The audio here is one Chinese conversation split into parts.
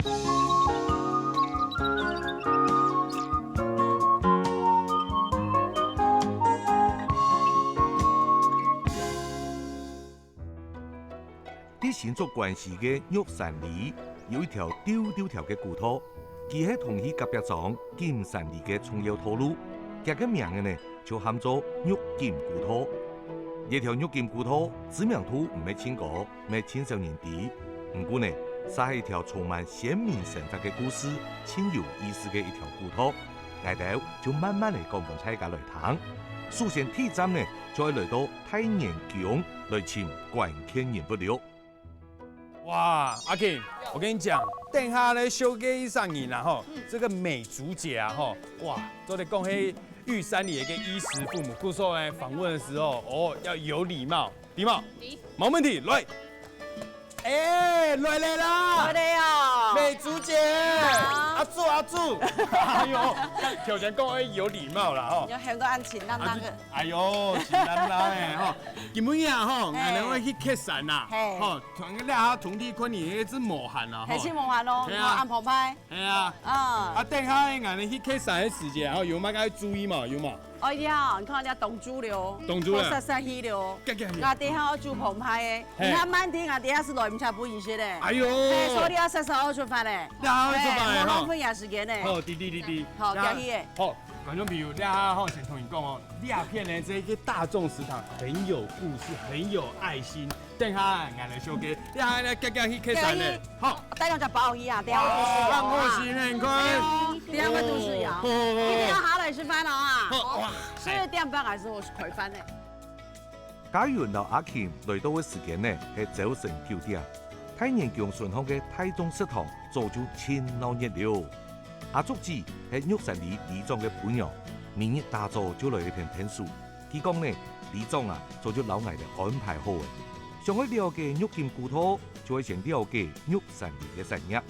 啲星族关系嘅玉山里有一条丢丢条嘅古道，佢喺同佢隔壁庄金山里嘅重要道路，佢嘅名嘅呢就喊做玉金古道。呢条玉金古道知名度唔係千個，唔係千少年啲，不過呢，係一條充滿先民神法嘅故事、超有意思嘅一條古道。我哋就慢慢嚟講俾大家來聽。首先第一站呢，就係來到太原宮來尋關鍵人物了。哇，阿 King， 我跟你讲，等下咧小给上瘾啦吼，这个美竹姐啊吼，哇，都得讲迄玉山里的一个衣食父母，故说呢访问的时候哦要有礼貌，礼貌，没问题，来，哎，来啦，来哦，美竹姐，阿柱阿柱，哎呦，条件讲有礼貌啦吼，要香港安亲咱那个，哎呦，是咱啦诶吼。基本上吼，俺两位去客栈啦，吼，同个俩同地困你一只磨汗啦，系先磨汗咯，我安排拍。系啊，啊，等下俺哋去客栈的时间，吼有乜该注意嘛？有嘛？哦呀，你看人家冻猪了，冻猪了，杀杀鱼了，我底下我做澎湃的，你看满天我底下是来唔差不认识的。哎呦，所以你要杀杀好出发嘞，好出发嘞，冇浪费时间嘞。好，滴，好，加去的。好。观众朋友，大家好，先同你讲哦，鸦片呢这个大众食堂很有故事，很有爱心。等下俺来小给，等下来加去客栈嘞。好，带两只鲍鱼啊，等下我都是让我心很快。等下我都是要，一定要下来吃饭了啊！哇，12点半还是我是开饭的。假如到阿琴來到嘅時間呢，係早晨9點，太原宮順康嘅太宗食堂早就千鬧熱了。阿竹子係玉山里李莊嘅伴娘，明日大早就來一篇聽書。佢講呢，李莊啊，早就老藝嘅安排好嘅。想去了解玉金古道，就會先了解玉山里嘅產業。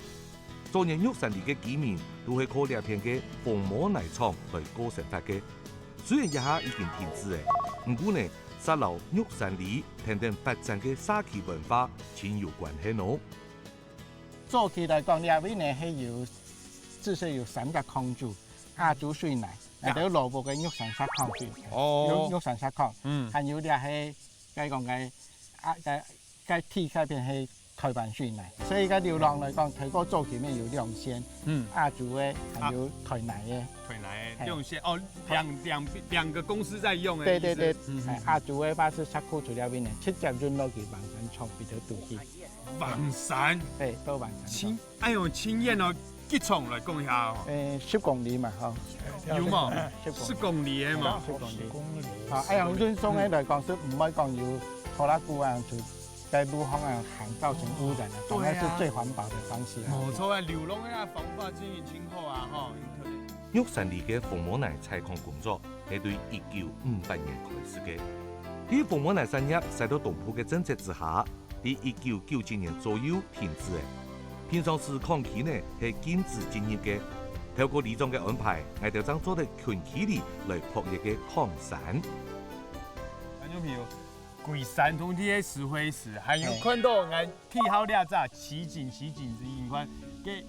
昨年玉山里嘅居民都係靠呢片嘅鳳毛奶廠來過生活嘅。雖然一下已經停止嘅，不過呢，實留玉山里等等發展嘅沙器文化，親有關係咯。早期來講，呢邊呢係有。至少有3個礦主，亞洲水泥，有羅布嘅玉山砂礦區，玉山砂礦，還有啲係計講嘅鐵嗰邊係台灣水泥，所以個流浪來講，睇過早期面有兩線，亞洲嘅還有台南嘅，台南用線哦，兩個公司在用嘅，對，亞洲嘅巴士砂庫除了邊呢，7隻潤落去黃山廠比較多啲，黃山，對，到黃山，哎呦，親眼哦。幾重來講下哦？10公里嘛，吼，有嘛？10公里嘅嘛，10公里。啊，哎呀，運送嘅來講是唔可以講有拖拉機啊，就在路上啊含造成污染啊，當然是最環保嘅方式。冇錯啊，流浪嘅方法經營清好啊，吼。玉山里嘅鳳毛奶採礦工作係對1958年開始嘅。喺鳳毛奶產業受到東部嘅政策之下，喺1997年左右停止嘅。平常時礦區呢係禁止進入嘅，透過李莊嘅安排，我哋將做得群體裏來撲入嘅礦山。觀眾朋友，規山通啲嘅石灰石，還有看到我睇好兩隻奇景之影看，嘅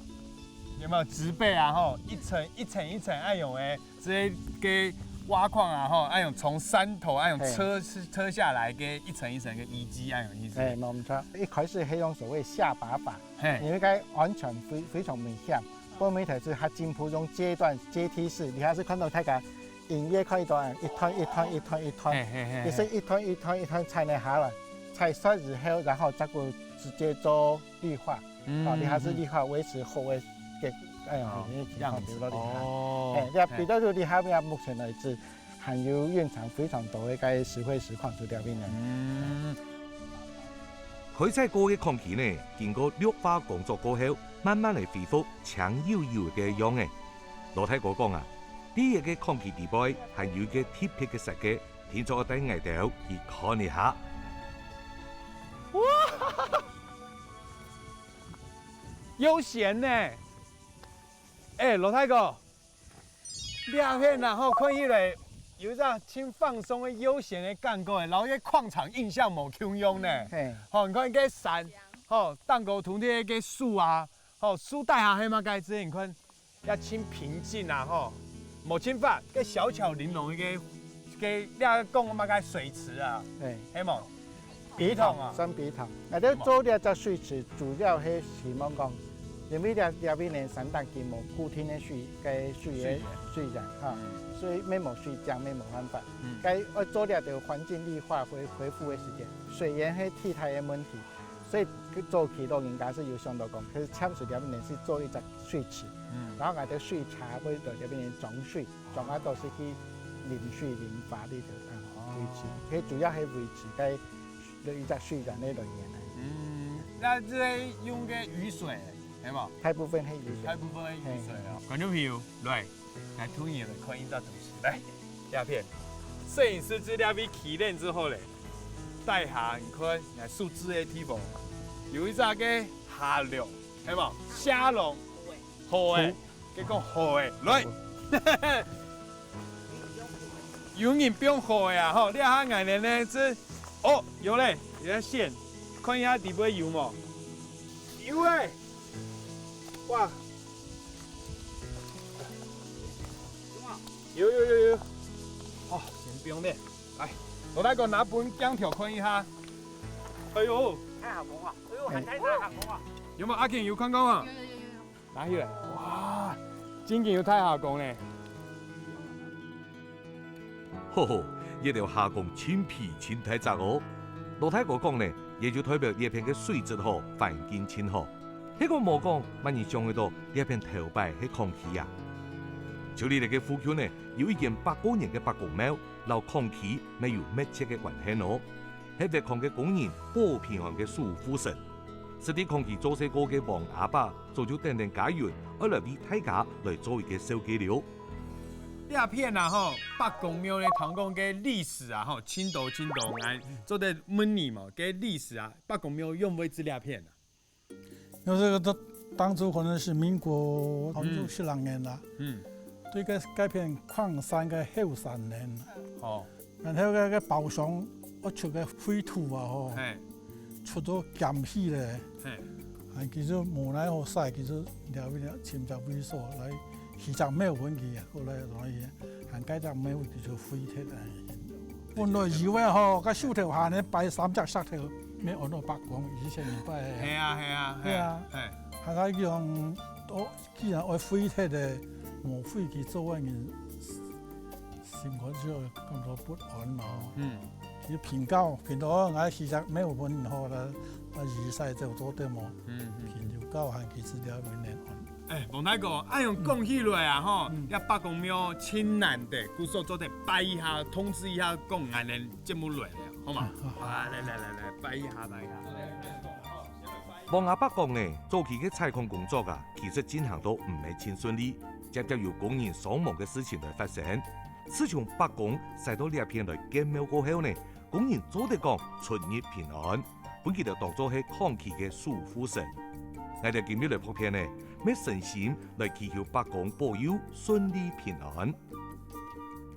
有冇植被啊？吼，一層愛用誒，這個挖礦啊，吼，愛用從山頭愛用車下來嘅一層嘅遺跡愛用意思。冇錯，一開始係用所謂下把法，因為佢安全非常危險。不過問題是它進步種階梯式，你還是看到它個音樂可以到一團，也是一團踩嚟下來，踩碎之後，然後再個直接做綠化，你還是綠化維持後尾嘅。哎呀，樣子哦，比較到你下邊目前為止，含有蘊藏非常多嘅個石灰石礦在裏邊嘅。開採過嘅礦區呢，經過綠化工作過後，慢慢嚟恢復青幽幽嘅樣嘅。羅太哥講啊，呢一個礦區地背係有嘅特別嘅設計，天作帶藝鬥去看一下。哇，悠閒呢！哎，羅太哥，兩片然後看起來有一種輕放鬆的悠閒的感覺，然後個礦場印象冇窮庸呢。吼，你看個山，吼，當個土地個樹啊，吼，树底下迄嘛该子，你看，也清平静啊吼，无清法，个小巧玲珑一个，你讲嘛该水池啊，哎，嘿冇，笔筒啊，算笔筒。这做了只水池，主要是希望讲，因为这边呢三大金毛固定的水，该水的水源哈，所以没冇水浆，没冇办法。该做了的环境绿化恢复的时间，水源是替代的问题。所以做起都应该是有相当讲，可是呛水那边呢是做一只水池，然后俺的水茶会在这边装水，装啊都是去淋水淋发的维持，佢主要係維持嘅一隻水源呢類嘢。那這用嘅雨水，係冇？大部分係雨水。大部分係雨水啊。觀眾朋友，來推演來看一隻東西，來鴉片。攝影師資料被提煉之後咧，帶下你看，來數字嘅地方，有一隻嘅蝦龍，係冇？蝦龍，好誒，佢講好誒，來。有人不用火呀，吼！你看眼睛呢，这哦有嘞，有条线，看一下底部有冇？有哎，哇！有，哦，先不用练，来，我来个拿本姜条看一下。哎呦，太下工啊！哎呦，还太下工啊！有冇阿健有看到吗？有。拿起来，哇，真嘅有太下工咧。吼吼，一條下降千皮千體質哦。老太哥講呢，也就代表呢片嘅水質好，環境清好。呢個冇講，乜嘢想去到呢片頭擺係空氣啊？就你哋嘅附近呢，有一間800年嘅白公廟，留空氣沒有密切嘅關係咯。係別抗嘅工人保平安嘅守護神，是啲空氣做些個嘅王阿伯，做咗等家園，而來為大家來做一個小記料。鸦片啊吼，北公廟咧談講嘅歷史啊吼，青島哎，做得問你嘛，嘅歷史啊，北公廟用唔會製鴉片啊？因為這個當初可能是民國16年啦，對個鴉片礦山嘅後3年，然後個包廂我出個廢土啊吼，出咗鹹氣咧，係其實無奈何使，其實了潛在猥瑣來。其實沒有問題啊，後來所以行街就沒有就廢鐵啊。本來以為吼，個手頭下呢擺3隻石頭，沒按到白光2000年擺。係啊，係個樣，我既然愛廢鐵嘅，無廢佢做嘅人，心肝就感到不安咯。佢評到我其實沒有問題好啦，二世就做得冇，評就高行其實了沒難安。王大哥，按用講起來啊，吼，一北公廟清難的，故說做得擺一下，通知一下講眼人節目來了，好嘛？來，擺一下。王阿伯講呢，早期嘅採礦工作啊，其實進行到唔係真順利，接着有工人傷亡嘅事情來發生。自從北公使到呢一片來建廟過後呢，工人做得講出入平安，本佢就當作係空氣嘅守護神。我哋今日嚟拍片呢，咩誠心嚟祈求北公保佑順利平安。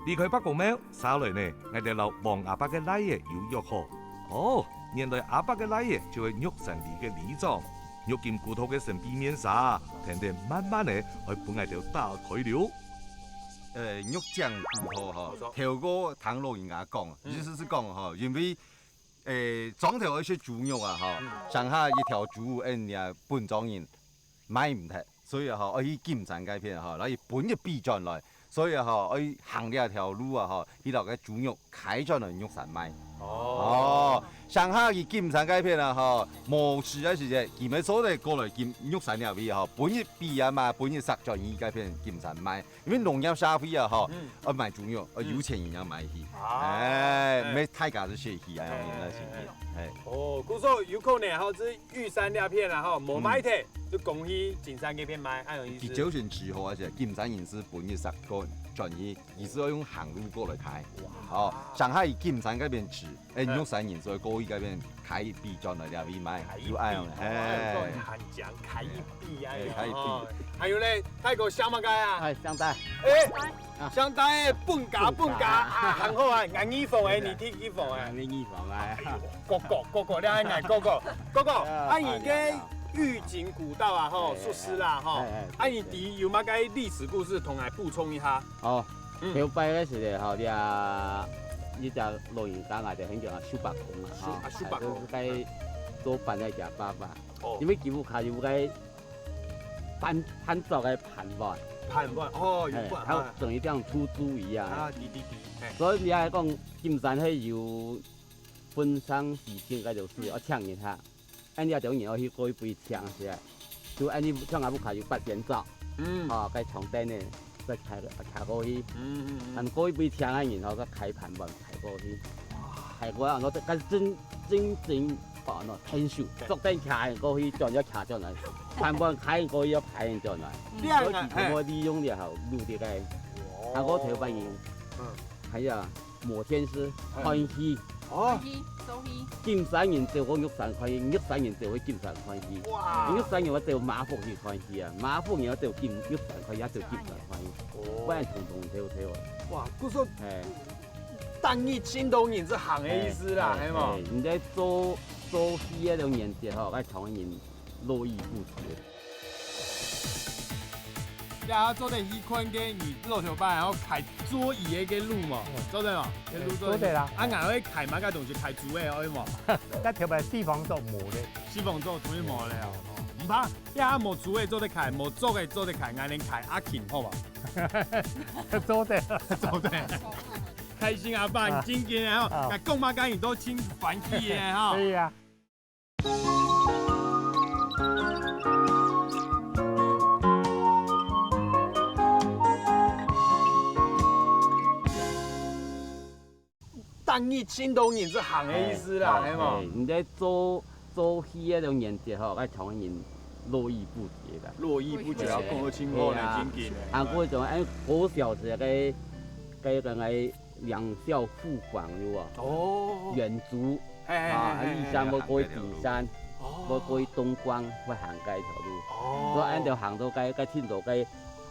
離開北公廟，稍來呢，我哋留王阿伯嘅奶爺有約好。哦，原來阿伯嘅奶爺就係玉神里嘅里長，玉劍骨頭嘅神秘面紗，聽慢慢呢去幫我哋打開了。玉匠骨頭嗬，頭個唐老人家講，意思是講嗬，因為裝頭一些豬肉啊嗬，上下一條豬人家本莊人買唔得，所以嗬，我去檢查嗰片嗬，攞本嘅備轉來，所以嗬，我行呢一條路啊嗬，呢度嘅豬肉開咗嚟玉山賣。哦，上下去檢查嗰片啊嗬，冇事嘅時啫，佢咪所嚟過來檢玉山入邊嗬，本嘅備啊嘛，本嘅實在依嗰片檢查賣，因為農業社會啊嗬，我賣豬肉，我有錢人家買去，咩太價都捨去啊，那是哦，故說有可能吼，是玉山鴉片啊吼，冇買嘅，就講去金山嗰邊買，咁樣意思。佢就算之後啊，就金山人士本嘅實個專業，而是要用航路過來開。哦，上海金山嗰邊吃，玉山人所以過去嗰邊開備轉來入邊買，要啱嘅。韓講開備啊，開備。還有咧，泰國香乜雞啊？係香帶。香帶半價啊，很好啊，硬衣服誒，你聽衣服誒。硬衣服啊。哥哥，你係硬哥哥，阿姨嘅玉井古道啊，吼，术师啦，吼。啊，你弟有冇该历史故事同来补充一下？哦，头摆个时咧，吼，你只露营家啊，就很叫啊收白工啊，吼，收白工，该做办来食爸爸。因为基本卡就该攀走该盘吧。盘盘哦，有盘。它等于像出租一样。啊，对。所以你来讲，金山迄油分商事情，该就是要抢一下。按你就然后去过一杯抢起来，就按你抢下不卡就八仙走。哦，该床单呢，再开过去。按过一杯抢啊，然后再开盘吧，开过去。开过啊，我该真哦，那天数，昨天开过去，转要开转来，盘盘开过去要排转来。所以我利用了后路的该，啊我头发用，还有摩天师欢喜。哦，收起。金山人就我玉山欢喜，玉山人就会金山欢喜。哇！玉山人我就马福去欢喜啊，马福人我就玉山欢喜，就金山欢喜。不然统跳啊。哇，故说当义青铜人这行的意思啦，系嘛？你在做戏那种年节吼，该台湾人络绎不绝。呀，做的一坤给你露头班，然后开桌椅的个路嘛，做对嘛？做对啦。啊，硬会开嘛个东西开桌的可以嘛？那条牌四方做磨的，四方做同意磨的哦。唔怕，呀，无桌的做得开，无桌的做得开，俺能开阿琴好嘛？做对，做对。开心阿爸，今天吼，甲讲嘛讲伊都清欢喜的吼。可以啊。当义青铜人这行的意思啦，系嘛？你在做戏那种年节吼，该台湾人络绎不绝的。络绎不绝，讲得清楚呢，真紧的。啊，嗰种哎，国小时个两校互访有啊。哦。远足啊，立山要过去顶山，要过去东光，要行该条路。哦。所以按条行到该天道该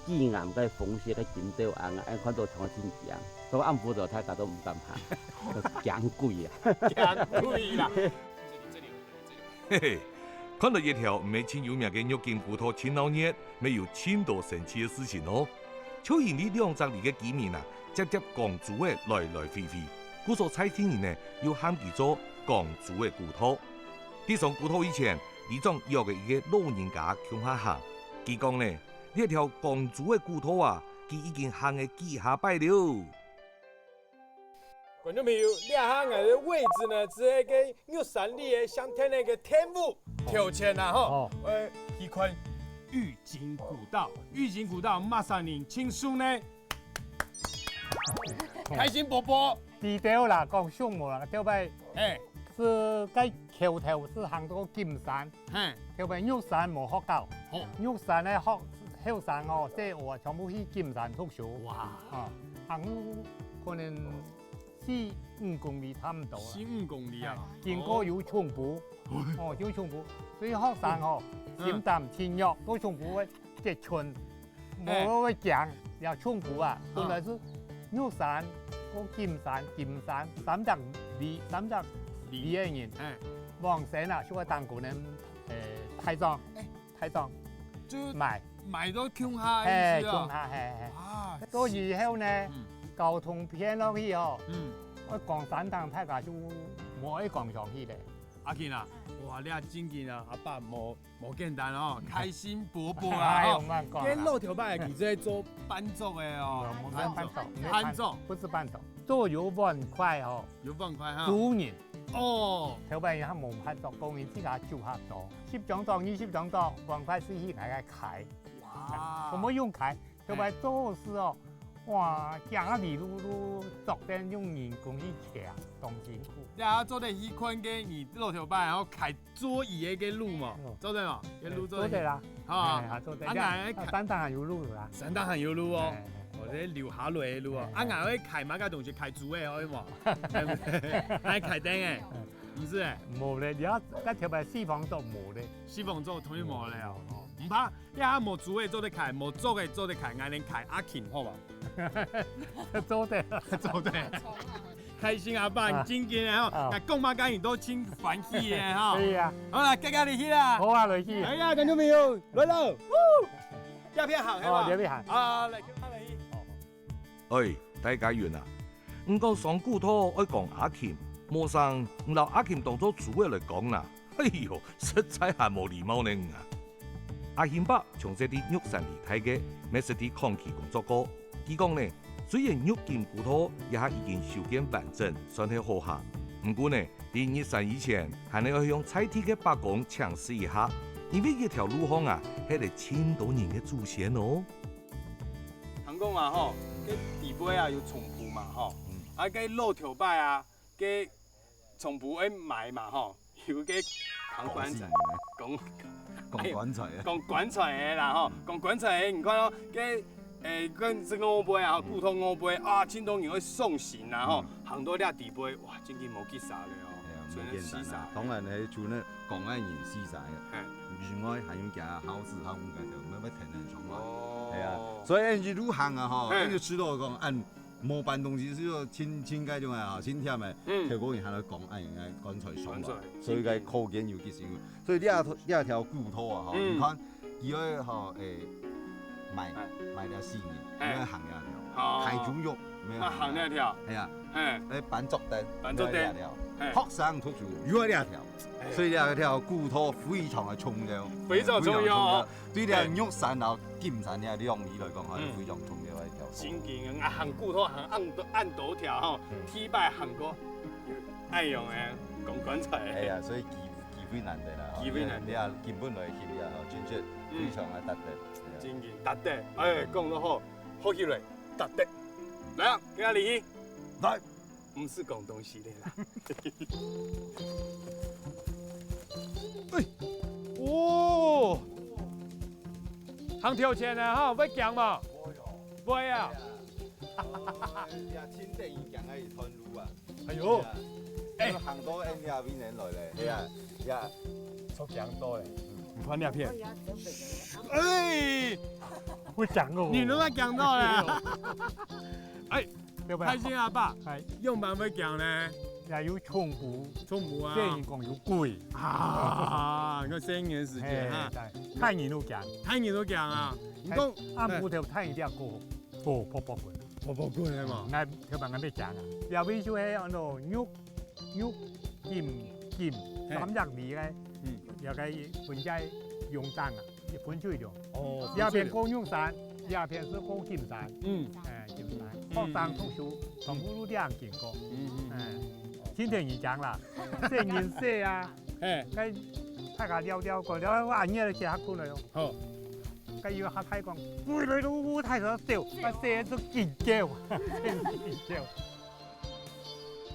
济南该逢溪该金雕岸，按看到同天强。所以暗晡就大家都唔敢行，强贵啊！强贵啦！嘿嘿，看到一条唔係真有名嘅玉金古道青老熱，沒有千多神奇嘅事情哦。就因呢兩張嚟嘅見面啊，直接江珠嘅來來回回，故所蔡天人呢要喊佢做江珠嘅古道。啲上古道以前，呢種約嘅一個老人家向下行，佢講呢呢一條江珠嘅古道啊，佢已經行嘅幾下擺了。觀眾朋友，你下我的位置呢，是喺個玉山里嘅上天那個天府跳前啦吼。一款玉井古道，玉井古道馬上您請書呢，開心勃勃。地條啦，講項目啦，條牌是該橋頭是行到金山，條牌玉山冇學到，玉山咧學後山哦，即係我全部去金山讀書。哇！行可能4-5公里差唔多啦。4-5公里啊！經過有重埔，有重埔，所以學生閃淡天約都重埔嘅結春，冇會講，有重埔啊，本來是玉山、金山300里嘅人，望山啊，所以當個人太壯，買到鄉下意思鄉下係。到以後呢？交通偏落去哦，我講山東大家就冇去講上去咧。阿健啊，哇，你啊真勁啊，阿爸冇簡單哦，開心勃勃啊！跟老頭爸其實做伴奏嘅哦，伴奏不是伴奏，做有萬塊哦，有萬塊哈，主人哦，頭爸人冇拍作，工人自家做下多，10張檔20張檔，萬塊是去大家開，哇，我冇用開，頭爸做事哦。哇！家里路昨天用人工去騎，當辛苦。你啊做得一款嘅你老頭爸，然後開桌椅嘅路嘛，做對嘛？嘅路做對啦，啊，做對。山東還有路啦，山東還有路哦，或者留下來嘅路哦。啊，硬會開乜嘅東西開桌嘅可以嘛？係開燈嘅，唔是誒？冇咧，而家嗰條係四方做冇咧，四方做同意冇咧哦。唔怕，你下冇做嘅做得開，冇做嘅做得開，嗌你開阿琴好嘛？做得，做得。开心阿爸，真紧的吼，那讲嘛讲伊都真欢喜的吼。可以啊。好啦，加入去啦。好啊，落去。哎呀，观众朋友，来喽！鸦片行，哦，鸦片行。啊，来，来去。哎，大家远啊！唔讲上古土，爱讲阿琴，莫上唔留阿琴当作主委来讲啦。哎呦，实在系无礼貌呢啊！阿琴伯从这啲玉山离开嘅，咩实啲抗期工作过。佢讲呢，虽然玉金古土也係已經修建完整，算係好行。不過呢，喺日山以前，還係要向在地嘅百工嘗試一下，因為呢條路巷啊，係嚟千多年嘅祖先哦。行講啊吼，嘅地尾啊有松埔嘛吼，啊嘅路條擺啊，嘅松埔誒埋嘛吼，有嘅扛棺材，講棺材啊，講棺材嘅啦吼，講棺材嘅，你看咯，嘅跟這個烏杯啊，古通烏杯啊，千多年去送行啊吼，行到啲地杯，哇，真係冇幾啥咧哦，冇簡單啊，當然係做呢講緊人死晒嘅，原來係用假好事好唔該就乜乜停停從來，係啊，所以你路行啊吼，你就知道講按冇辦東西就千嗰種啊，千忝嘅，條嗰人喺度講按棺材送來，所以嘅考驗有幾少，所以呢條古土啊吼，你看佢喺吼買條絲嘢，咩行兩條，太豬肉咩行兩條，係啊，誒板竹燈，板竹燈，學生土著又係兩條，所以兩條古土非常嘅重要，非常重要。對呢玉山啊、金山呢兩義來講係非常重要嘅一條。真勁啊！行古土行按倒條吼，體擺行過愛用嘅講棺材。係啊，所以基本難得啦。基本難得，你啊根本來翕啊，真係非常嘅特別。真嘅特得，哎，講得好，好起來，特得。來啊，跟阿李，來，唔是講東西的啦。哎，哦，行條線啊，哈，要行嘛？唔會啊。呀，清定行喺一段路啊。哎呦，哎，行到人家邊年來咧，呀，出強多咧，唔看兩片。哎，會講哦。你都要講到咧。哎，開心阿爸，用辦法講咧？也有重補啊，這人講有貴啊，個3年時間哈，太年都講啊。唔講按部頭太年啲個破棍係嘛？嗌佢問我咩講啊？又比如係按度玉金3隻味嘅，又係本家用燈啊，本水料。哦，一片講玉山，一片是講金山。金山，學生通數全部都啲人見過。今天已講啦，這年色啊，該大家聊過，聊我阿爺嚟接客過嚟哦。好，該要客太講，回來都烏太多笑，啊寫都見叫，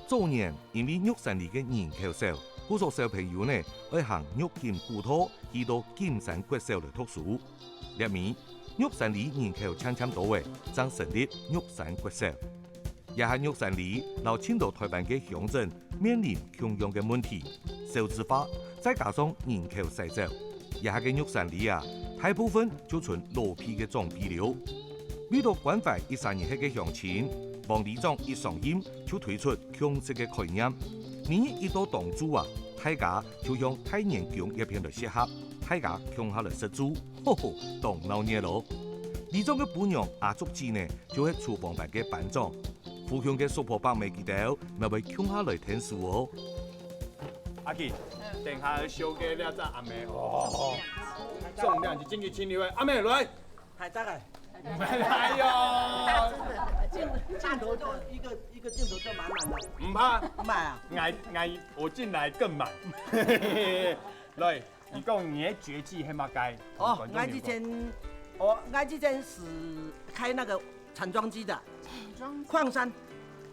早年因為玉山裡嘅人口少，好多小朋友呢愛行玉金古土去到金山國小嚟讀書。入面玉山裡人口漸多嘅，將成立玉山國小。也係玉山裡留青島台灣嘅鄉鎮面臨窮樣嘅問題，少子化，再加上人口細走，也係嘅玉山裡啊，大部分就存老皮嘅壯皮了。遇到關懷13年嘅鄉親，王里長一上任就推出強勢嘅概念，每日一到當主啊，大家就向太原宮一邊來適合，大家向下來食豬，呵呵，當鬧熱咯。里長嘅本娘阿竹子呢，就係廚房班嘅班長。故鄉嘅蘇婆伯未記到，咪會鄉下來聽書哦。阿健，等下燒嘅了隻阿妹哦，重量就真係千兩位，阿妹來。太大了。哎呦，鏡頭就一個鏡頭就滿滿了。唔怕，唔怕啊。我進來更滿。來，你講你嘅絕技係乜計？哦，我之前是開那個鏟裝機的。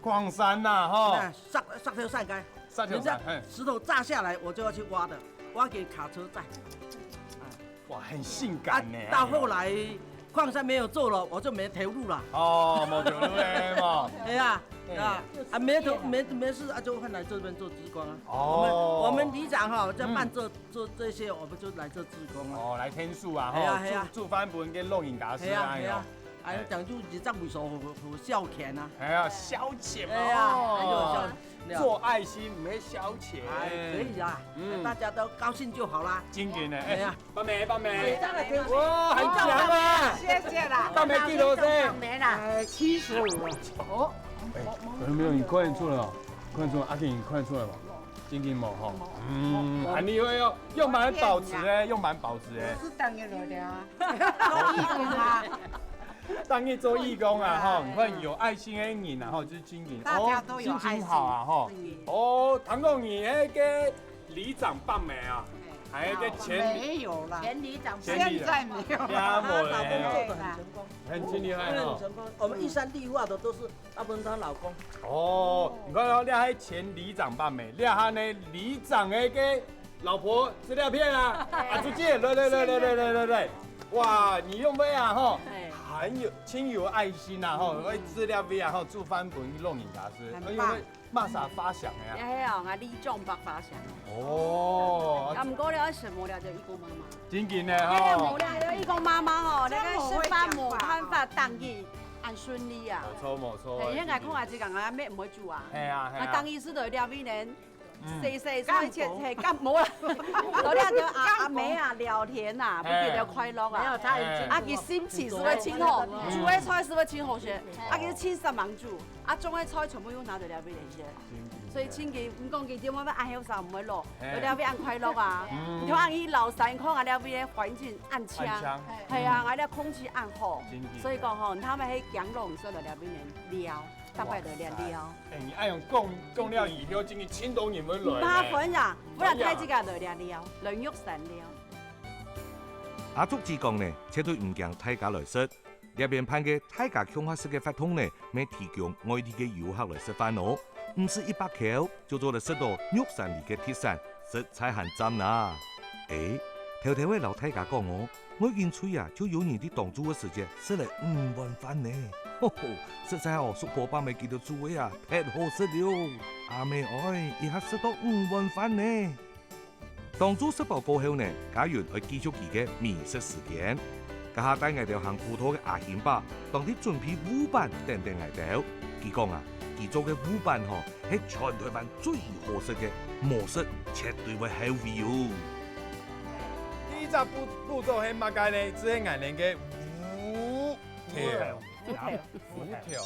礦山呐，哈，殺條山該，人家石頭炸下來，我就要去挖的，挖給卡車載。哇，很性感呢。到後來礦山沒有做了，我就沒投入了。哦，冇投入嘞嘛。對呀，沒事啊，就換來這邊做志工啊。哦。我們里長哈在辦做這些，我們就來做志工啊。哦，來聽書啊，哈，做翻本嘅錄影家師啊。还有讲究20为数互消遣啊。哎呀，消遣嘛。哎呀，做爱心唔系消遣。可以啊，大家都高兴就好啦。真嘅呢，哎呀，棒梅，棒梅，哇，哇，很强啊！谢谢啦。棒梅几多岁？没啦，75。哦。没有，你快点出来哦，快点出来，阿健，你快点出来吧。真嘅冇吼，很厉害哦，又蛮保值哎，又蛮保值哎。是当然了的啊，做义工啊。当义做义工啊，哈，你看有爱心的人啊，哈，就是经营，大家都有爱心，心情好啊，哈。哦，唐公你那个里长棒梅啊，还有个没有啦，前里长现在没有了，老公做得很成功，很厉害哦。很成功。我们玉山绿化的都是大部分她老公。哦，你看到那还前里长棒梅，那还呢里长那个老婆资料片啊，啊，朱姐，对，哇，你用咩啊，哈？很有亲有爱心呐，吼，为资料片啊，吼，做翻本弄你牙齿，因为马啥发响的呀？哎呀，我李壮伯发祥。哦。咁唔过了，什么了就义工妈妈。真紧的哎呀，吼。冇了，义工妈妈吼，那个吃饭冇办法当义，按顺利啊。冇错。哎，应该讲下子讲啊，咩唔会做啊？系啊。啊，当义是就了尾呢。细所以切系干冇啦，我哋就阿妹啊聊天呐，不觉得快乐啊？啊，佢心情是会清好，煮的菜是会清好些，啊，佢亲手忙煮，啊，种的菜全部用拿到了尾嚟些，所以千祈唔讲佢點樣按後手唔會落，了尾按快樂啊，你睇按伊老山看啊了尾環境按香，係啊，按了空氣按好，所以講吼，他們喺養龍說了尾能料。大概的料。哎，你爱用供料以后，今年青岛你们来。麻烦呀，不然太这个料，卵肉神料。阿竹子講呢，絕對唔驚大家來食。呢邊辦嘅大家共學式嘅法通呢，咪提供外地嘅遊客來食飯哦，唔是100口就做得食到玉山里嘅鐵山，食材很讚啦。誒，頭頭嘅老大家講我見吹啊，就有人啲當主嘅時節食嚟5碗飯呢。實在哦，叔婆爸咪見到煮嘅啊，太好食了。阿妹愛一下食到5碗飯呢。當主食飽過後呢，家園去繼續佢嘅美食時間。家下帶我哋行葡萄嘅阿顯巴，當啲準備烏板等等我哋。佢講啊，佢做嘅烏板嗬係全台灣最好食嘅，模式絕對會好味哦。第一隻步驟係乜嘢呢？只係我哋嘅烏條。五條哦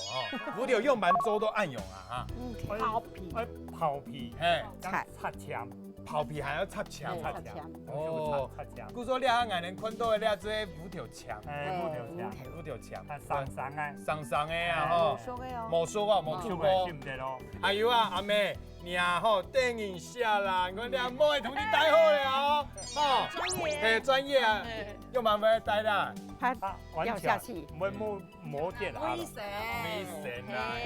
，5條用蠻多都按用啊哈。刨皮，擦槍，刨皮還要擦槍。哦，據說你喺外人看到嘅咧，即係5條槍。5條槍。上嘅啊吼。冇熟啊，冇出過。還有啊，阿妹，你啊吼，等一下啦，我哋唔可以同你帶好了哦。哦，係專業啊，用蠻會帶啦。掉下去，唔會磨跌啦。危險啊！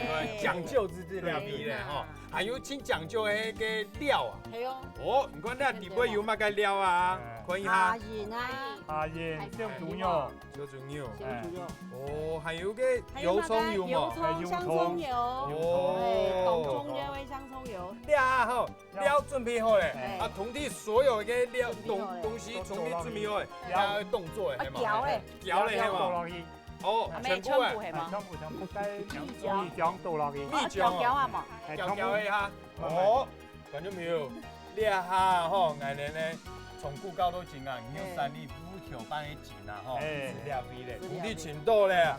講究之啲料味咧，吼，還有請講究嘅個料啊。係哦。哦，你看你底部有乜嘅料啊？看一下。蝦仁、小豬肉。哦，還有個油蔥油嘛。香蔥油。哦。當中嘅味香蔥油。料啊吼，料準備好咧，啊，同啲所有嘅料東西從啲準備好咧，啊，動作誒係嘛？調咧係嘛？哦，全部誒，全部蜜醬倒落去，蜜醬啊嘛，調一下，哦，看到沒有？你下吼，我哋咧從古到到今啊，有3里5條半嘅錢啊，吼，料味咧，同啲全到咧。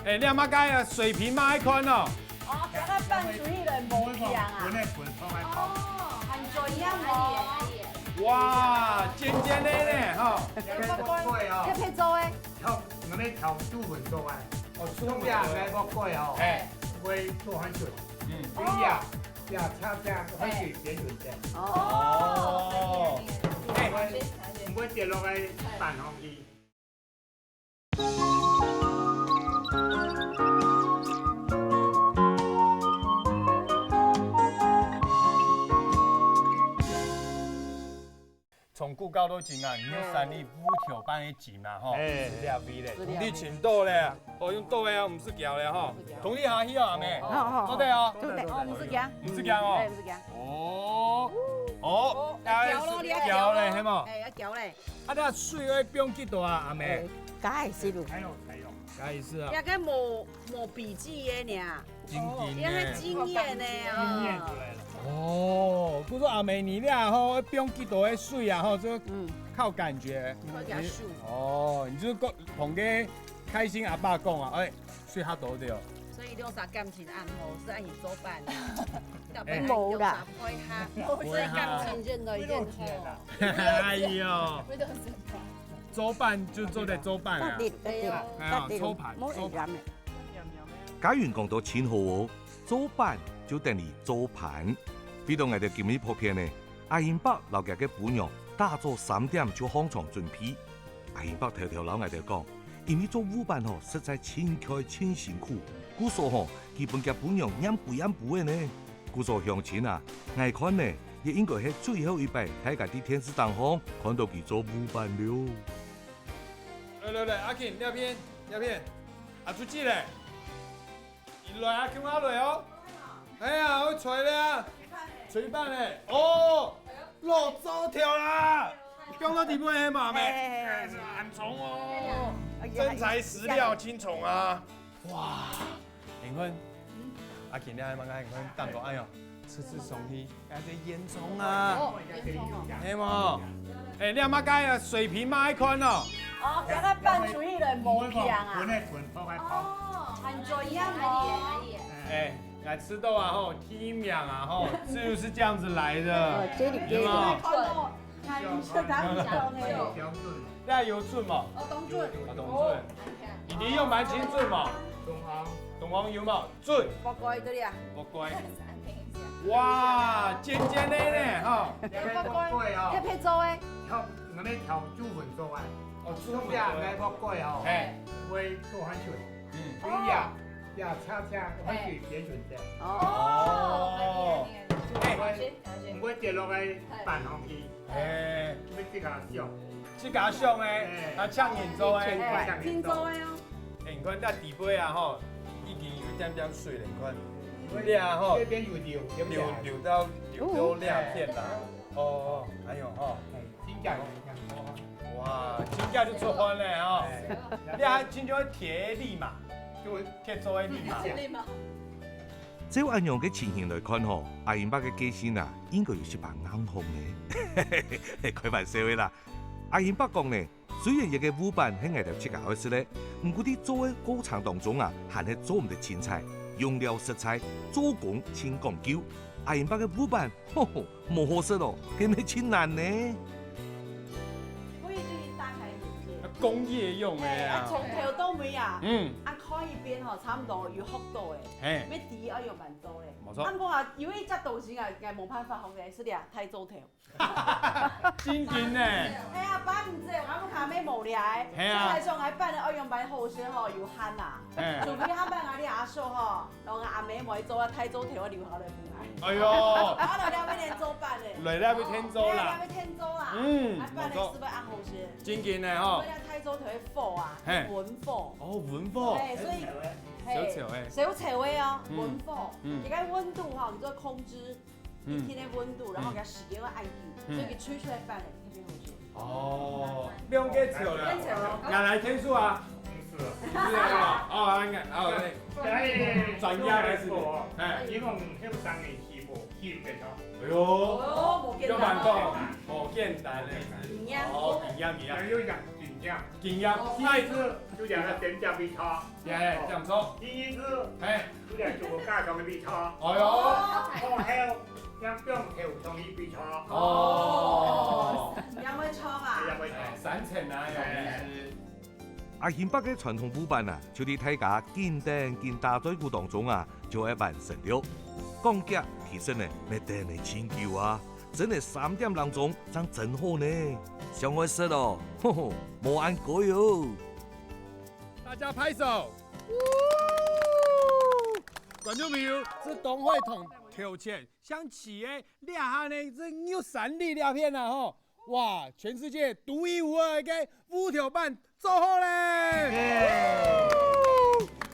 誒，你阿媽講啊，水平嘛一款哦。哦，俾佢拌住呢類冇醬啊。哦，很重要哦。哇，尖尖的呢，哈！這配做誒？我哋調豬粉做啊，中間嘅個貴哦，會做很久，恰很久點嘅。哦，唔會跌落去飯堂去。從古到到今啊，有3里5條半嘅錢啊，吼，料味咧，同啲全倒咧，哦用倒嘅啊，唔是攪咧吼，同啲下去啊，咩？做得啊？做得，哦，唔是攪，唔是攪哦。唔是攪。哦，哦，搅咯，你要搅嘞，系无？哎，要搅嘞。啊，你水要冰几大啊，阿妹？加是咯，加意思啊。也个无笔记的呢，经验也是经验呢哦。哦，不说阿妹你俩吼冰几大的水啊吼，就靠感觉。哦，你就同个开心阿爸讲啊，哎，水较大对哦。所以用啥感情按摩是按你周办的，冇啦，所以感情真的一点好。哎呦，周办就做在周办啊，抽盘。假如讲到前后哦，周办就等于周盘。比到我哋今日拍片呢，阿英伯老家嘅伴娘打早3點就起床準備。阿英伯頭老我哋講，因為做舞伴實在真開真辛苦。故說基本嘅伴娘飲不嘅呢。故說鄉親啊，我看呢也應該係最後一擺睇家啲電視當中看到佢做舞伴了。來，阿慶呢片，阿朱記咧，來阿慶阿來哦。哎呀，我吹咧啊，吹板咧，哦，落周條啦，講到地步係嘛咩？很重哦，真材實料青蟲啊，哇！永坤，阿健你係咪永坤當個哎呦，吃鬆氣，加啲煙囪啊，係冇？誒，你阿媽家啊水平買款哦。哦，今日辦出去嚟冇強啊。哦，很做樣哦。哎，來吃豆啊吼，體面啊吼，就是這樣子來的，對嗎？是他們講的。你係有準嘛？東準。東準。你用蠻清準嘛？東方有嘛？準。不貴對呀。不貴。哇，尖尖的呢，哈。不貴哦。一批做誒。我哋調豬粉做啊。哦，豬粉呀，來不貴哦。哎，會做很久。對呀，恰很久別準的。哦。唔會跌落去板上去。哎。要自家上。自家上誒，啊搶眼做誒。天做誒哦。誒，你看底杯啊吼，已經有點點水了，你看。你啊吼。這邊有流到亮片啦。哦，還有吼。金價哇，金價就出番咧吼。你啊，真種鐵力嘛，就鐵做的力嘛。照按樣嘅情形來看阿英伯嘅機身啊，應該有些把硬紅嘅。開玩笑嘅啦，阿英伯講呢，雖然一個舞伴喺外頭設計好時咧，唔過啲做嘅過程當中啊，還係做唔得凊彩，用料食材做工真講究。阿英伯嘅舞伴，冇可惜咯，係咪真難呢？工業用嘅啊，從頭到尾啊，開一邊差唔多要學到嘅，咩第一要用蠻多嘅。冇錯。啱講啊，因為這道時冇辦法學嘅，是啲啊太做頭。真勁呢！係啊，擺唔正，我講下咩無聊嘅，所以上喺班咧，我用擺好些要慳啊。除非下班啲阿叔然後阿妹冇做啊，太做頭留下來唔係。哎呦！我來了要練做班嘅。來了要天做啦。要天做啦。阿班咧是不是按好些？真勁呢吼！太做頭嘅火啊，文火。哦，文火。係，所以。小潮嘅哦，文火，而家溫度你做控制一天嘅溫度，然後給它時間個按鍵，所以佢吹出來飯咧特別好食。哦，不用給潮了，原來天數啊？是啊，專業嘅是不？因為香港嘅氣候嘅咯。哎呦，要蠻講，冇簡單嘅，哦，營養。經驗，第一次就兩個點醬米茶，這樣做。第一次，就兩個加上嘅米茶。哎呦，還有兩種調上嘅米茶。哦，有冇錯啊？有冇錯？3層啊，有意思。阿英伯嘅傳統舞伴啊，就喺大家見燈見大隊伍當中啊，就會完成了。講價其實呢，咪等你千叫啊！真係3點鐘真好呢，上我食咯，冇按改喲。大家拍手！觀眾朋友，是董會同挑戰向企業掠下呢，這有3粒料片啊吼！哇，全世界獨一無二嘅烏條板做好咧！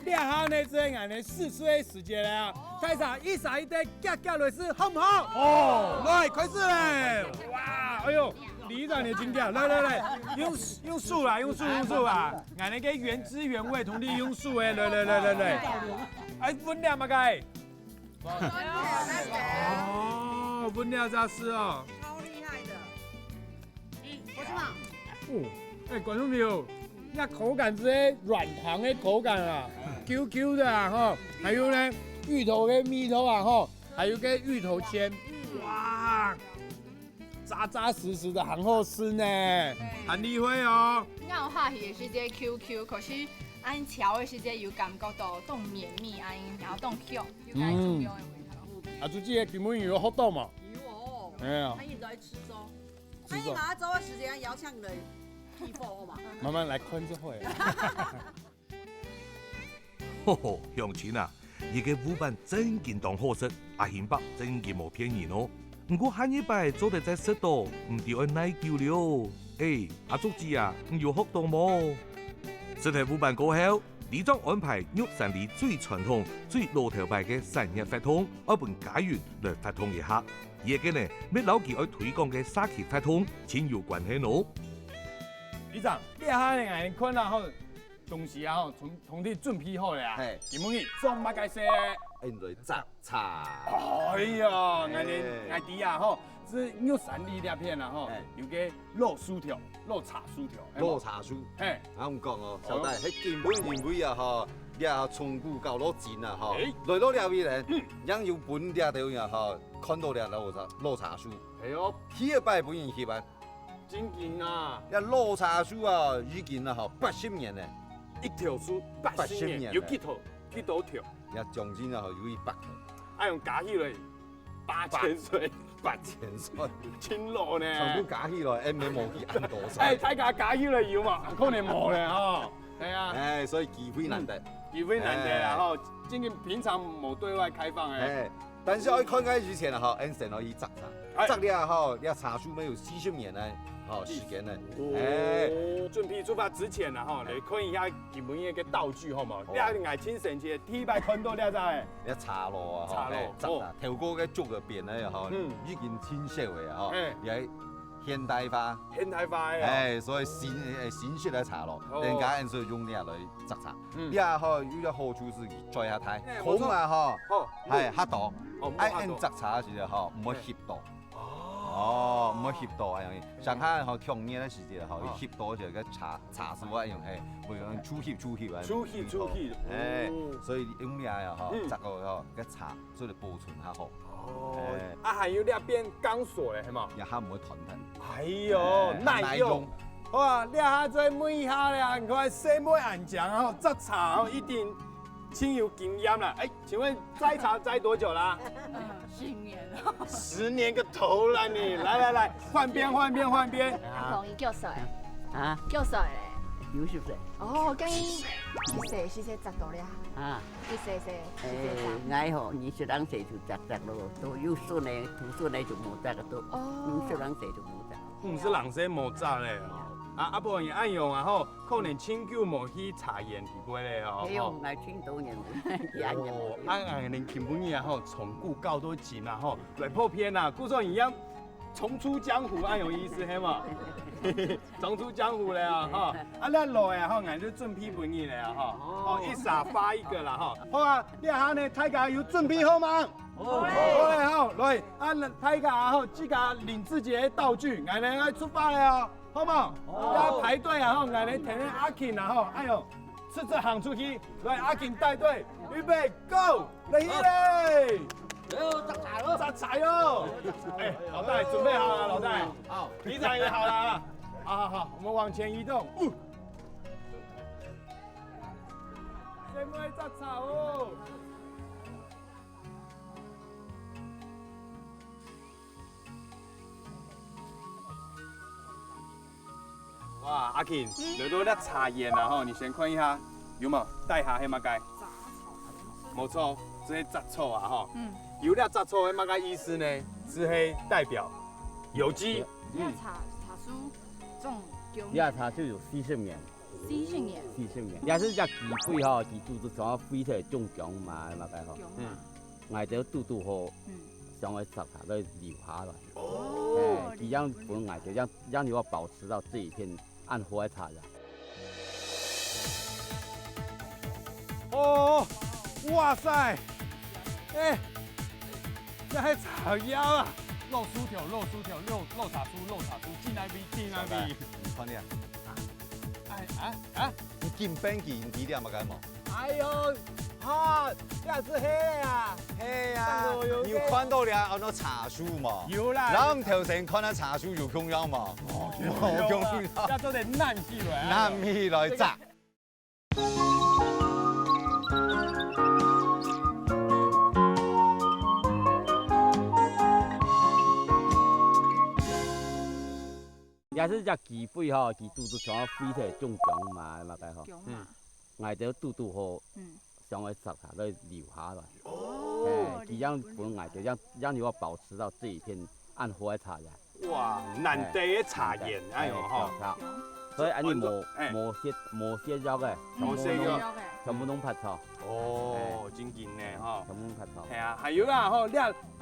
掠下呢这俺的试吹时间了啊！开场一撒一堆，夹落是好不好？哦，来开始嘞！哇，哎呦，里长你真巧，来，用数啦，用数啊！俺那个原汁原味，同你用数诶，来，哎，分量嘛该？哦，分量扎实哦，超厉害的。我是嘛？哦，哎，观众朋友。那口感是软糖的口感啊 ，Q 的啊哈，还有呢芋头的米头啊哈，还有个芋头签，哇，扎实的很好吃呢，很厉害哦。我下去的是这 QQ， 可是按调的是这有感觉到冻绵密，按然后冻 Q， 有感觉的味道。啊，自己的根本有好冻嘛。有哦。哎呀。他一直在吃粥。他一马上粥的时间要抢的。慢慢来看就好。吼吼，乡亲啊，伊个舞伴真劲当好食，阿贤伯真劲无骗人哦。不过下一摆做得再适度，唔着按耐久了。哎，阿竹子啊，唔有学到冇？实体舞伴过后，里长安排玉山里最传统、最老头牌嘅生日法通，一本家园来法通一下。而家呢，要老記愛推廣嘅沙琪法通，錢有關係咯。里長，你下呢眼看啦吼，東西啊吼，從你準備好了啊，基本上做乜解釋？現在雜茶。哎呀，眼啲啊吼，是玉山里兩片啊吼，有個肉薯條、肉茶薯條。肉茶薯。嘿，我唔講哦，小弟，迄根本認為啊吼。掠從古到老錢啊！吼，來到了邊人，ยัง有本掠到呀！吼，看到了老茶樹。係哦，起一擺本人去吧。真勁啊！一老茶樹啊，已經啊吼80年咧。一條樹80年，有幾多條？一將近啊吼有100條。啊用加起來8000歲，8000歲，真老呢！全部加起來，誒咪冇去按多少？誒，大家加起來要嘛？可能冇咧吼。係啊。誒，所以機會難得。機會難得啦，吼，今年平常冇對外開放誒。但是我看開之前啊，吼，按成可以摘茶，摘了吼，了茶樹沒有40年呢，吼時間呢。準備出發之前啊，吼，你看一下基本嘅道具好冇？你係愛親神節，第一擺看到了咋？你茶路啊，茶路，摘茶，頭哥嘅竹嘅邊咧，吼，已經清晰嘅，吼，也現代化，誒，所以新式嘅茶咯，人家按說用呢嚟摘茶，呢下吼有個好處是在下睇，孔啊吼，係黑度，按摘茶嘅時候吼唔會澀到，哦，唔會澀到啊樣嘢，上下吼強熱嘅時節吼，澀到就個茶樹啊樣係會講粗澀啊，粗澀，誒，所以用呢下吼摘個吼個茶，所以保存下好。哦，啊還有兩邊鋼索咧，係嘛？也嚇唔會斷騰。哎呦，耐用。好啊，你下再每下咧，你看細妹眼醬啊，摘茶哦，一定挺有經驗啦。哎，請問摘茶摘多久啦？10年了。10年個頭啦你！來，換邊。容易叫誰？啊？叫誰咧？90歲。哦，跟幾歲摘到了？啊？幾歲？愛吼，20人歲就摘咯，都有孫呢，徒孫呢就冇摘個都，50人歲就冇摘。50人歲冇摘咧。啊，不然也按用啊吼，可能清久冇去茶園去過咧哦。係用來清多年冇，按用。按你根本啊吼，從古到到今啊吼，來破片啊，故說一樣重出江湖，按用意思係嘛？重出江湖咧啊哈！啊，咱來啊吼，俺就準備本意咧啊哈，哦一撒發一個啦哈。好啊，你下呢大家有準備好嗎？好嘞，好來，啊大家啊吼，自家領自己的道具，俺哋要出發了啊。好唔好？要排隊啊！吼，俺哋聽阿慶啊！吼，哎呦，吃行出去，來阿慶帶隊，預備 go， 嚟嘞！摘茶喲！哎，老大準備好了，老大。好，里長也好了啊！好，我們往前移動。誰沒摘茶哦？哇，阿慶，來到咧茶園啦吼，你先看一下，有冇帶下係乜嘢？冇錯，這是雜草啊吼。有咧雜草係乜嘢意思呢？是代表有機。茶樹種呢茶樹有40年。40年。40年，也是只鸡肺吼，鸡肚子上飞出来中强嘛该吼。挨着拄拄好，上个杂下都留下来。哦。这样不用挨着，让你要保持到这一片按火来炒的。哦，哇塞，哎，那还炒腰啊！肉酥条，肉茶酥，进来味。你看你啊。啊！你金边记你点嘛该冇？哎呦，哈，这是黑的啊！嘿啊！你有看到了那茶树嘛？有啦。咱头先看那茶树有供养嘛？有供养。要做点烂起来。烂起来炸。也是只鸡肺吼，鸡肚子上飞出来中强嘛该吼。挨着拄拄好，上个杂下都留下来。哦。这样不用挨着，让你要保持到这一片按火来炒的。哇，难得的茶叶，哎呦哈。所以安尼无些肉的，全部拢拍炒。哦，真劲呢吼。全部拢拍炒。系啊，还有啊吼，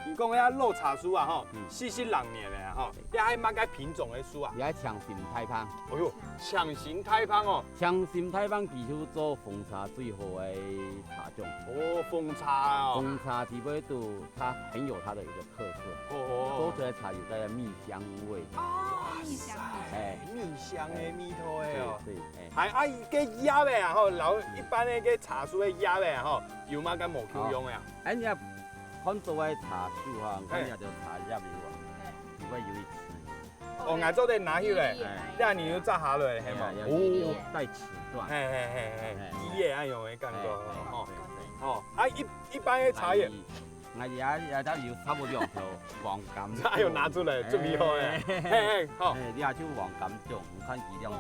你讲遐肉茶酥啊吼，40人年的吼，你还买个品种的酥啊？你还强心太芳。哎呦，强心太芳哦。强心太芳技术做奉茶最好的茶种。哦，奉茶哦。奉茶底尾度它很有它的一个特色。哦。做出来茶有带着蜜香味。哦，蜜香。哎，蜜香的蜜头的哦。对。还啊，个鸭的啊吼，老一般的个茶酥的鸭的啊吼，有嘛个无口用的啊？哎呀。很多的茶树哈，看下就茶叶味喎，如果有一吃。哦，俺做的拿去嘞，那你又炸下来，系嘛？哦，带齿段。伊叶按用的感觉，哦，啊一般的茶叶，俺也都有差不多两条黄金。哎呦，拿出来准备好诶，好。你也就黄金种，看几两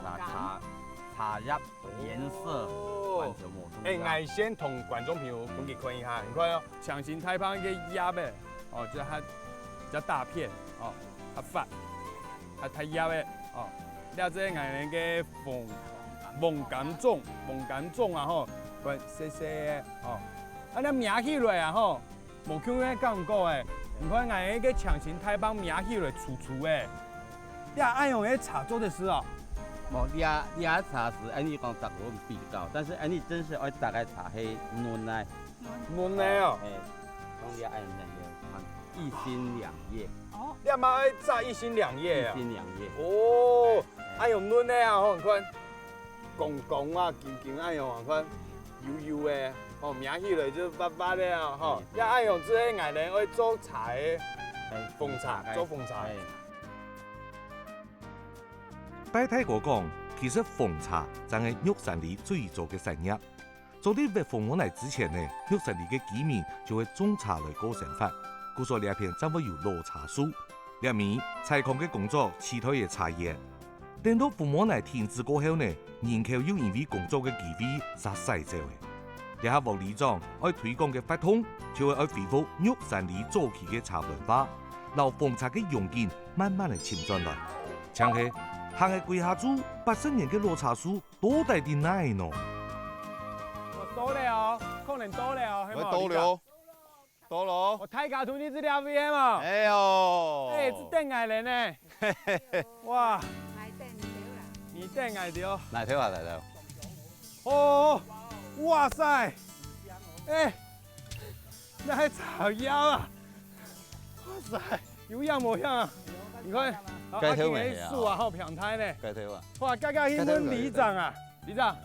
茶叶颜色。俺先同观众朋友分给看一下，你看哦，强心太芳个鸭呗，哦，就它比较大片，哦，它发，它太鸭呗，哦，了这俺个凤柑种啊吼，块细细的，哦，啊那名起来啊吼，无像个讲过诶，你看俺个强心太芳名起来粗粗诶，你爱用个茶做的是哦。你茶是安尼讲杂我比较，但是安尼真是爱大概茶系嫩的，嫩的哦。讲你爱那个一心两叶。哦。你嘛爱炸一心两叶啊？一心两叶。哦，爱用嫩的啊，吼，看，公啊，劲爱用啊，看，油的，吼，名起来就巴巴的啊，吼，也爱用这些爱人爱做茶的，奉茶做奉茶。在泰国讲，其实奉茶就係玉山里最早嘅產業。做啲蜜蜂往嚟之前呢，玉山里嘅居民就會種茶來過生活，故所呢片就會有老茶樹。入面採礦嘅工作取代嘅茶葉。等到蜂王嚟停止過後呢，人口又因為工作嘅機會殺細咗嘅。呢下王里長愛推廣嘅法通，就會愛恢復玉山里早期嘅茶文化，留奉茶嘅用件慢慢嚟潛進來，像係。行喺跪下住80年嘅老茶樹，多大啲奶喏？多了，可能多了，係嘛？多了。我太假圖你知了未嘛？哎呦！哎，這等愛人呢？哇！你等愛掉。來條啊，來條。哦，哇塞！哎，那還炒腰啊！哇塞，有樣冇樣啊？你看。該條未樹啊，好平台呢。該條啊。哇，剛剛迄個里長啊，里長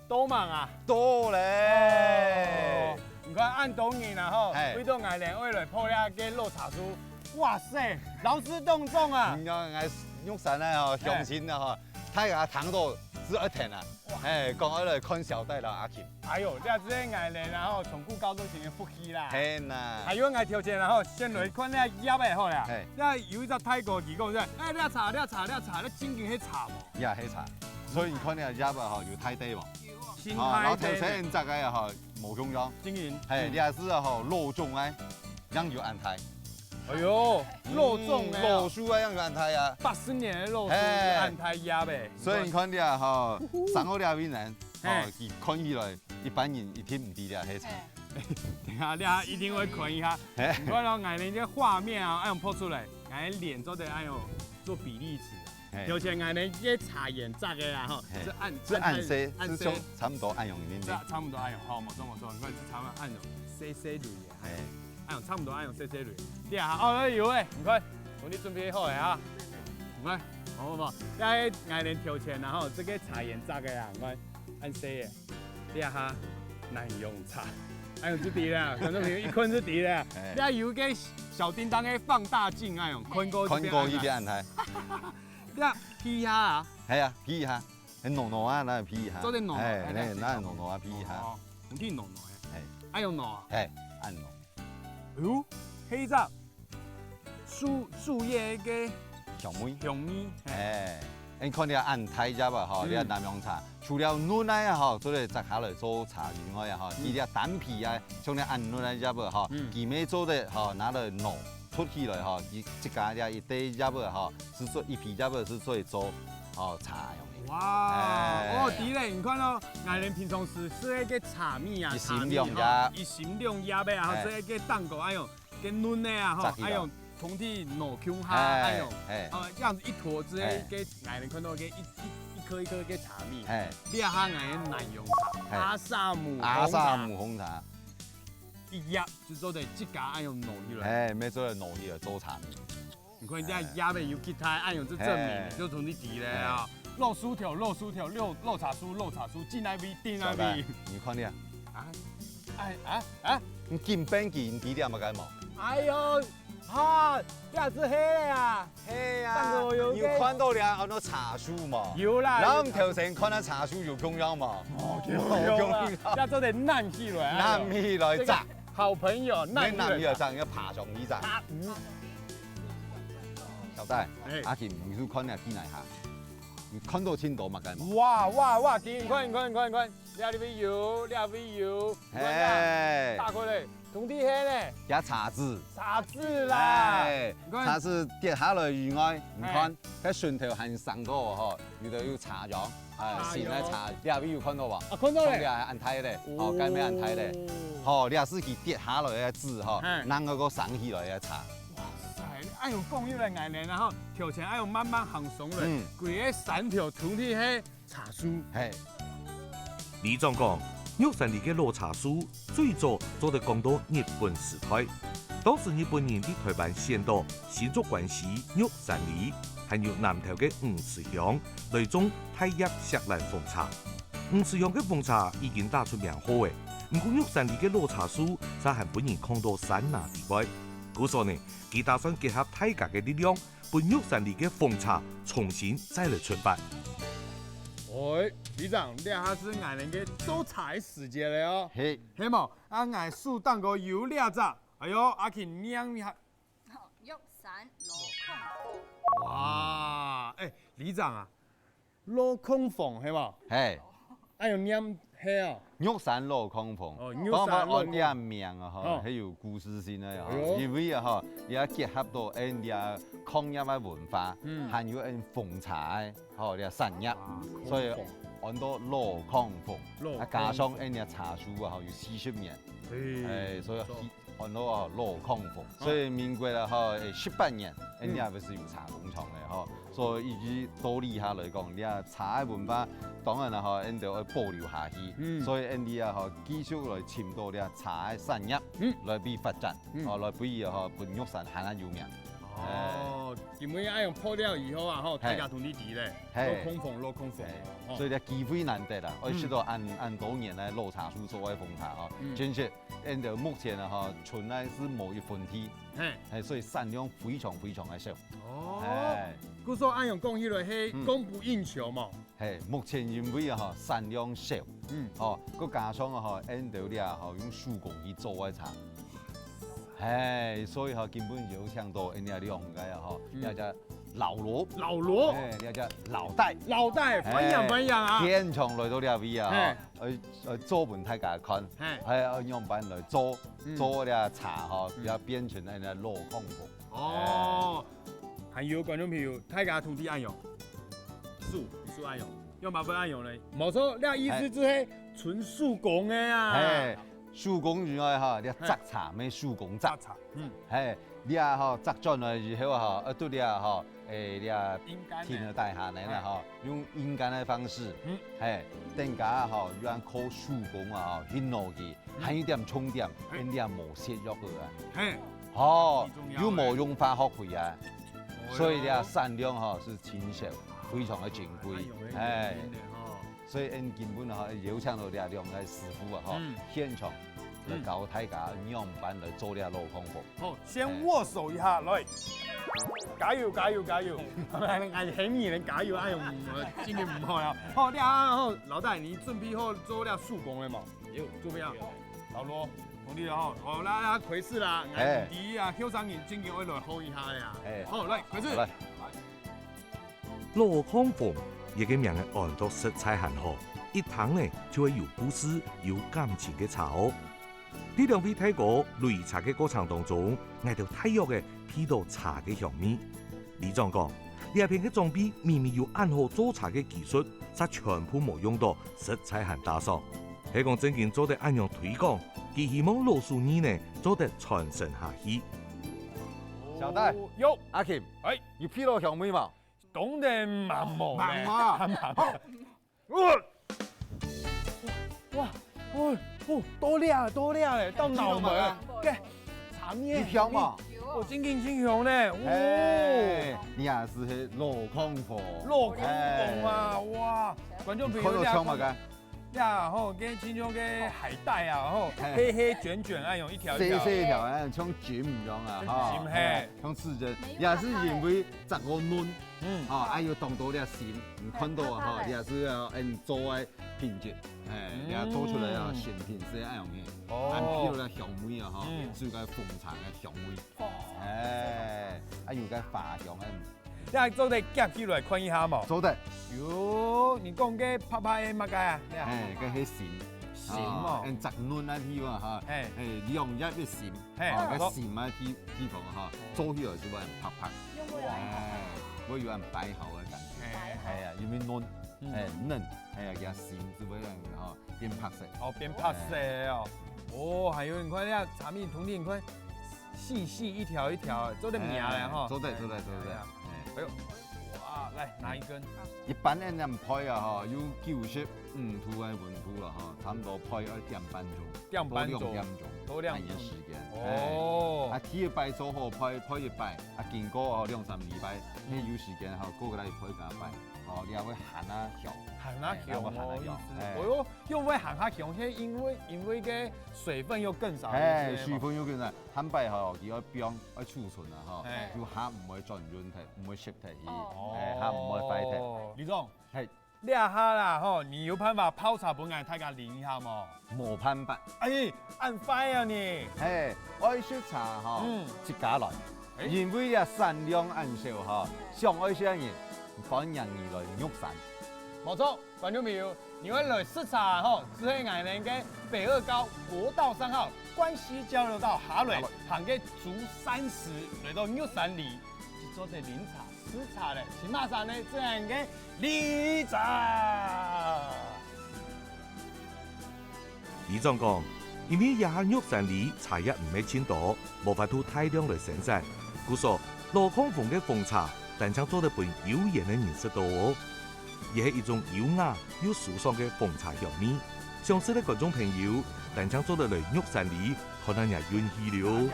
多忙啊。多咧。你看按當年啊吼，為到愛人為來鋪遐個老茶樹，哇塞，勞師動眾啊。唔講愛玉山啊吼，鄉親啊吼，大家糖都只一天啊。哎，講起來看小弟啦，阿琴。哎呦，你這些愛人然後從古高中前嘅福氣啦。係呐。還有愛條件然後先來看那葉的好啦。那有一隻泰國義工說，哎，你茶，你真正係茶無？呀，係茶。所以你看那葉啊吼，有太低喎。新太低。然後條線這個啊吼，無中央。經營。係，你還是啊吼肉種啊，讓有安泰。哎呦，肉粽的肉酥啊，样安泰啊，80年的肉酥安泰鸭呗。所以你看俩哈，上好俩位人，哦，伊看起来一般人一听唔知俩黑茶。等下俩一定会看一下，你看到俺那个画面啊，按拍出来，俺脸做的哎呦做比例尺。有钱俺那些茶颜炸的啦哈，是按 C， 是从差不多按用里面的。差不多按用，好，冇错，你看是差不多按用 CC 类的，按用差不多按用 CC 类。你啊，哦，有诶，你看，我你准备好了啊，你看，好，那俺连条钱然后这个茶颜炸的啊，你看按 C 的，你啊哈难用茶。还有是敌啦，观众朋友一困是敌啦。你啊有个小叮当的放大镜啊，用困过一边按台。你啊皮下啊？系啊，皮下，你糯糯啊，那皮下。做啲糯糯，那糯糯啊皮下。哦，唔啲糯糯嘅。系。爱用糯啊？系，按糯。哟，黑只树叶嘅香梅。香梅。你看你按台只吧，吼，你南洋茶，除了嫩奶啊，吼，做嚟摘下来做茶以外啊，吼，伊啲蛋皮啊，像你按嫩奶只吧，吼，佢咩做的，吼，拿来糯。出起来哈，一家一堆鸭尾哈，是做一批鸭尾是做哦茶用的。哇，哦，对嘞，你看到俺们平常时那个茶米啊，一心两鸭，一心两鸭呗，然后这个蛋糕，哎呦，跟嫩的啊哈，哎呦，通体糯 Q 哈，哎呦，这样子一坨子给俺们看到个一颗一颗个茶米，你下俺们南洋茶，阿萨姆红茶。一压就做的这家按用糯起来，没做的糯起来做茶米。你看人家压的有其他按用这证明，就从你提嘞啊。肉酥条、肉茶酥，进来味，进来味。你看你啊，你金边记你提点嘛干嘛？哎呦，哈，这是黑的啊，黑啊。你有看到了那茶酥嘛？有啦。然后条线看那茶酥有中央嘛？有。要做的烂起来，烂起来炸。好朋友，那男的这样要爬上去炸。小戴，阿琴，你去看下几耐下？你看到青岛嘛？干嘛？哇！你看，两位有，大块嘞，同地黑嘞，加茶籽啦，茶籽跌下来以外，你看，喺船头行上嗰嗬，遇到有茶葉。先来茶，两位有看到吧？看到嘞，你系按睇咧，哦，该咩按睇咧？哦，你也是佢跌下来嘅籽嗬，啷个上起来嘅茶。哇塞，按用供应来挨年，然后条前按用慢慢行松嘞，规个3条通体系茶酥。系。李总讲，玉山里嘅老茶酥最早做得讲到日本时代，当时日本人喺台湾先到新竹关西玉山里。还有南投嘅吳池鄉來種太葉石蘭鳳茶，吳池鄉嘅鳳茶已經打出名號嘅。唔過玉山里嘅老茶酥，就係本人看到山拿地位，故所呢，佢打算結合大家嘅力量，把玉山里嘅鳳茶重新再嚟出發。喂，李長，你下是俺人嘅做茶時節了哦。係，係冇？啊，俺樹蛋糕有兩隻，哎呦，阿去釀下。玉山羅控鳳。哇，李長啊，羅控鳳係冇？係。哎呦，念係啊。玉山羅控鳳。哦，玉山羅控鳳。你啊名啊嗬，係有故事性嘅嗬，因為啊嗬，你啊結合到你啊抗日嘅文化，還有鳳茶嘅，嗬，你啊產業，所以按到羅控鳳，啊加上你啊茶樹啊，有40年，所以按到啊羅控鳳，所以民國啊嗬18年，你啊不是有茶工廠嘅嗬，所以以道理下來講，你啊茶嘅文化當然啊嗬，你就要保留下去，所以你啊嗬繼續來尋到你啊茶嘅產業，來俾發展，來俾啊嗬本玉山行下有名。哦，因為愛用破了以後啊，吼，大家同你提咧，落空鳳，所以咧機會難得啦。我知道按多年來老茶樹做嘅鳳茶哦，真係，因到目前啊嗬，存在是冇一分天，係所以產量非常嘅少。哦，故所按用講起來係供不應求嘛。係，目前因為啊嗬產量少，個加上啊嗬，因到啲啊嗬用手工去做嘅茶。所以哈根本就搶到人家量嘅哈，人家老羅，老羅，呢個叫老帶，老帶分享啊！現場來到呢邊啊，去做俾大家看，係用板來做呢茶嗬，要變成呢鏤空鳳。哦，還有觀眾朋友，大家土地按用，樹按用，用麻粉按用咧，冇錯，呢意思即係純手工嘅啊。手工以外哈，你摘茶咩手工摘茶，你啊哈摘咗來以後哈，對你啊哈，你啊天啊大下嚟啦哈，用陰乾嘅方式，等下哈用靠手工啊，去攞嘅，還有點重點，跟啲啊冇切肉嘅，又冇用化學費啊，所以你啊產量哈是清少，非常的珍貴，所以根本哈邀請到啲兩個師傅啊哈，現場來教大家樣板來做啲鏤空鳳。好，先握手一下，來，加油加油加油！係起面人加油，哎呦，今年唔好呀。好，你好，老大，你準備好做啲手工嘅嘛？有，做咩啊？老羅，同你好，好啦，開始啦，我第一啊，後生人正經我來學一下呀。好，來，開始。鏤空鳳一個名嘅按照色彩很好，一睇呢就會有故事、有感情嘅茶哦。呢兩位大哥擂茶嘅過程當中，嗌到大約嘅披到茶嘅香味。李總講，呢一片嘅裝備明明有按好做茶嘅技術，卻全部冇用到色彩和打賞。係講正經做得按樣推廣，佢希望老鼠兒呢做得傳承下去。小戴，有阿 Kim，要披到香味嘛？當然慢冇咧，哇！多靚咧，到腦門嘅茶面香嘛，真香咧，哇！你也是鏤空鳳，鏤空鳳啊，哇！觀眾朋友睇到香嘛㗎？呀，吼，跟親像個海帶啊，吼，黑黑捲捲啊，用一條一條，細條啊，像捲唔樣啊，哈，像刺針，也是因為雜個嫩，還有當到啲線，你看到啊，哈，也是要做嘅品質，也做出來啊，成品是一樣嘅，按譬如咧香味啊，哈，就個鳳茶嘅香味，還有個花香嘅。你係做得夾起來看一下嘛？做得。喲，你講嘅拍拍乜嘅啊？個係線嘛，雜嫩啊啲啊哈，用一啲線，個線啊地方哈，做起來就會拍拍，會有人擺好嘅感覺，係啊，因為嫩，係啊，個線就會哈變拍色，變拍色哦，還有你看呢茶面同你看細一條一條，做得苗咧哈，做得。哎呦，哇！來拿一根。一般人派啊，哈，有90五圖嘅文圖啦，哈，差唔多派1點半鐘，多2點鐘時間。哦。啊，第一擺做好派一擺，啊，經過2-3禮拜，你有時間哈，過個禮派加擺，哦，你也會鹹啊香。鹹啊香哦，因為鹹啊香，係因為個水分又更少。水分又更少，鹹擺哈，佢要冰要儲存啊，哈，要鹹唔會轉潤體，唔會濕體，鹹唔會壞體。李總，係。你下啦，吼，你有辦法泡茶本來大家練一下冇？冇辦法。哎，按快啊你！愛雪茶哈，自家來，因為啊產量按少哈，上愛雪人反人而來玉山。冇錯，觀眾朋友，你會來試茶吼，只係我哋嘅北二高國道3號關西交流道下來，行嘅竹30來到玉山裡，去做啲飲茶。試茶咧，起碼上咧這樣嘅禮茶。李總講，因為也係玉山裡茶葉唔係千多，無法度大量來生產，故所鏤空鳳嘅鳳茶，但將做得俾有緣嘅人食到哦，也係一種優雅又舒爽嘅鳳茶香味。想識得觀眾朋友，但將做得嚟玉山裡，可能也運氣了。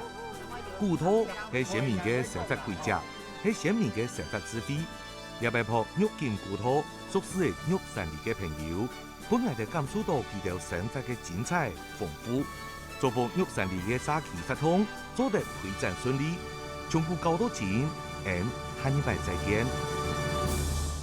古土係鮮明嘅生活規則。係鮮明嘅生活智慧，也擺破玉金古土，熟悉嘅玉山裡嘅朋友，本來就感受到佢哋生活嘅精彩豐富。祝福玉山裡嘅沙期發通，做得推展順利，全部搞到錢，下一拜再見。